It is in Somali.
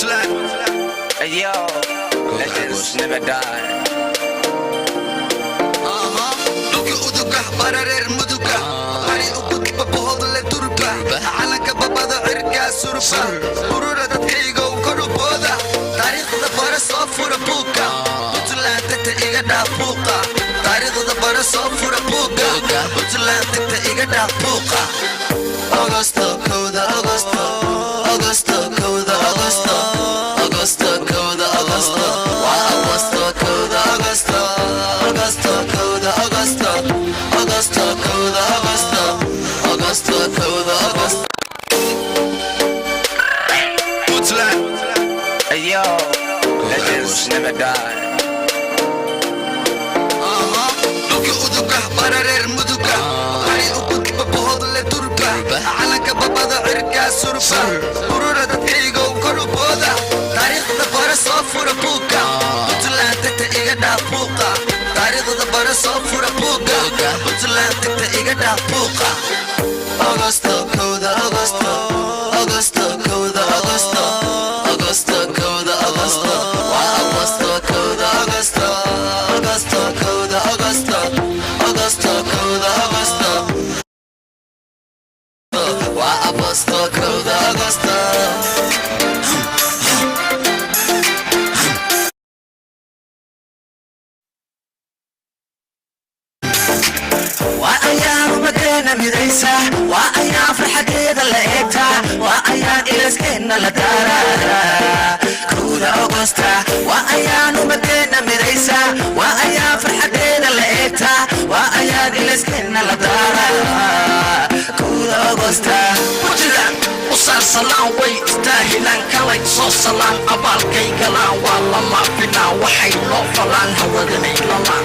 Hey yo, legends never die. Luka uduga, barareer muduga, hari ugudba bohodle turba, calanka babada cirka surfa, urura dadkayga kor u booda, taariikhda bara soo fura buuga, Puntland tagta iga dhaaf buuqa, taariikhda bara soo fura buuga, Puntland tagta iga dhaaf buuqa. Augusto, kowda Augusto, Augusto, kowda Augusto, Augusto, kowda Augusto, waa Augusto, kowda Augusto, Augusto, kowda Augusto, Augusto, kowda Augusto, Augusto, kowda Augusto. Puntland. Hey yo, legends never die. Luka uduga, barareer muduga, hari ugudba bohodle turba, calanka babada cirka surfa, urura dadkayga kor u booda, taariikhda bara soo fura buuga, Puntland tagta iga dhaaf buuqa, taariikhda bara soo fura buuga, Puntland tagta iga dhaaf buuqa. Augusto, kowda Augusto, Augusto, kowda Augusto, Augusto, kowda Augusto, waa Augusto, kowda Augusto, Augusto, kowda Augusto, Augusto, kowda Augusto, waa Augusto, kowda Augusto. وأيام مدينة مدرسة وأيام فرحة الليتا وأيام إلسكن لدارا كودا أغسطا وأيام مدينة مدرسة وأيام فرحة الليتا وأيام إلسكن لدارا كودا أغسطا Puntland usar salaan way istaahilaan kalay soo salaan abaalkay galaan waa lama finaa waxay loo falaan hawadanay lalaan